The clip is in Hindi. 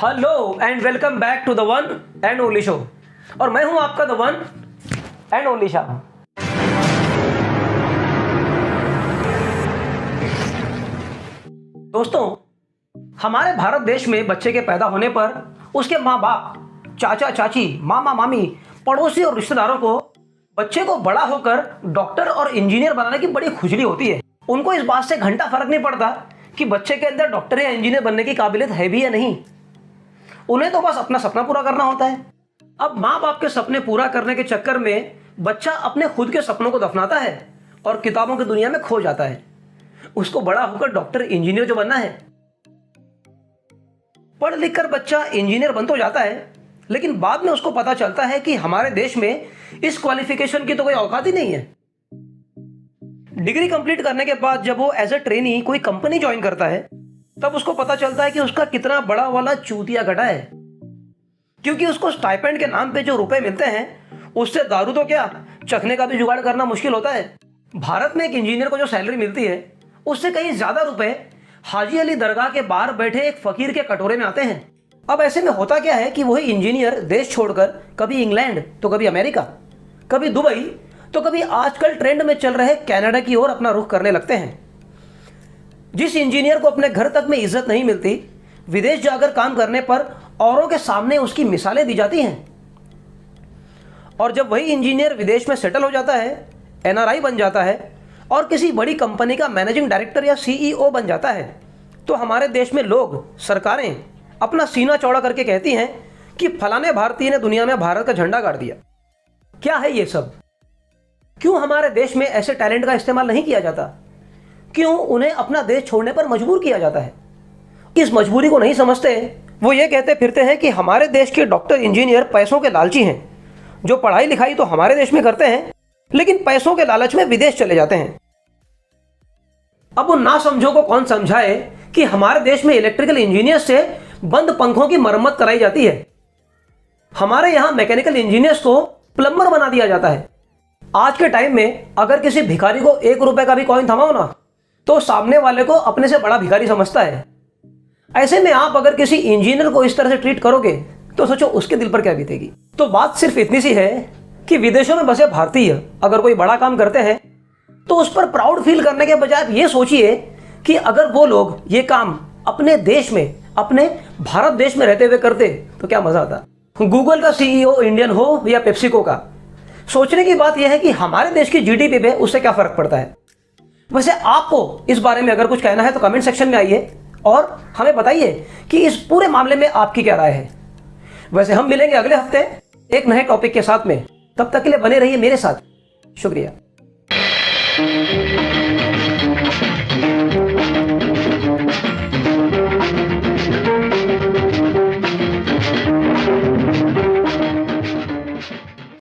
Hello and welcome back to the one and only show. और मैं हूं आपका the one and only Shah. दोस्तों, हमारे भारत देश में बच्चे के पैदा होने पर उसके माँ बाप, चाचा चाची, मामा मामी, पड़ोसी और रिश्तेदारों को बच्चे को बड़ा होकर डॉक्टर और इंजीनियर बनाने की बड़ी खुजली होती है। उनको इस बात से घंटा फर्क नहीं पड़ता कि बच्चे के अंदर डॉक्टर या इंजीनियर बनने की काबिलियत है भी या नहीं। उन्हें तो बस अपना सपना पूरा करना होता है। अब माँ बाप के सपने पूरा करने के चक्कर में बच्चा अपने खुद के सपनों को दफनाता है और किताबों की दुनिया में खो जाता है। उसको बड़ा होकर डॉक्टर इंजीनियर जो बनना है। पढ़ लिख कर बच्चा इंजीनियर बन तो जाता है, लेकिन बाद में उसको पता चलता है कि हमारे देश में इस क्वालिफिकेशन की तो कोई औकात ही नहीं है। डिग्री कंप्लीट करने के बाद जब वो एज ए ट्रेनी कोई कंपनी ज्वाइन करता है, तब उसको पता चलता है कि उसका कितना बड़ा वाला चूतिया घटा है। क्योंकि उसको स्टाइपेंड के नाम पे जो रुपए मिलते हैं, उससे दारू तो क्या, चखने का भी जुगाड़ करना मुश्किल होता है। भारत में एक इंजीनियर को जो सैलरी मिलती है, उससे कहीं ज्यादा रुपए हाजी अली दरगाह के बाहर बैठे एक फकीर के कटोरे में आते हैं। अब ऐसे में होता क्या है कि वही इंजीनियर देश छोड़कर कभी इंग्लैंड तो कभी अमेरिका, कभी दुबई तो कभी आजकल ट्रेंड में चल रहे कनाडा की ओर अपना रुख करने लगते हैं। जिस इंजीनियर को अपने घर तक में इज्जत नहीं मिलती, विदेश जाकर काम करने पर औरों के सामने उसकी मिसालें दी जाती हैं। और जब वही इंजीनियर विदेश में सेटल हो जाता है, एनआरआई बन जाता है और किसी बड़ी कंपनी का मैनेजिंग डायरेक्टर या सीईओ बन जाता है, तो हमारे देश में लोग, सरकारें अपना सीना चौड़ा करके कहती हैं कि फलाने भारतीय ने दुनिया में भारत का झंडा गाड़ दिया। क्या है ये सब? क्यों हमारे देश में ऐसे टैलेंट का इस्तेमाल नहीं किया जाता? क्यों उन्हें अपना देश छोड़ने पर मजबूर किया जाता है? इस मजबूरी को नहीं समझते। वो ये कहते फिरते हैं कि हमारे देश के डॉक्टर इंजीनियर पैसों के लालची हैं, जो पढ़ाई लिखाई तो हमारे देश में करते हैं, लेकिन पैसों के लालच में विदेश चले जाते हैं। अब उन ना समझो को कौन समझाए कि हमारे देश में इलेक्ट्रिकल इंजीनियर से बंद पंखों की मरम्मत कराई जाती है। हमारे यहां मैकेनिकल इंजीनियर्स को प्लम्बर बना दिया जाता है। आज के टाइम में अगर किसी भिखारी को 1 रुपए का भी कॉइन थमाओ ना, तो सामने वाले को अपने से बड़ा भिखारी समझता है। ऐसे में आप अगर किसी इंजीनियर को इस तरह से ट्रीट करोगे तो सोचो उसके दिल पर क्या बीतेगी। तो बात सिर्फ इतनी सी है कि विदेशों में बसे भारतीय अगर कोई बड़ा काम करते हैं तो उस पर प्राउड फील करने के बजाय ये सोचिए कि अगर वो लोग ये काम अपने देश में, अपने भारत देश में रहते हुए करते तो क्या मजा आता। गूगल का सीईओ इंडियन हो या पेप्सिको का, सोचने की बात यह है कि हमारे देश की जीडीपी पे उससे क्या फर्क पड़ता है। वैसे आपको इस बारे में अगर कुछ कहना है तो कमेंट सेक्शन में आइए और हमें बताइए कि इस पूरे मामले में आपकी क्या राय है। वैसे हम मिलेंगे अगले हफ्ते एक नए टॉपिक के साथ में। तब तक के लिए बने रहिए मेरे साथ। शुक्रिया।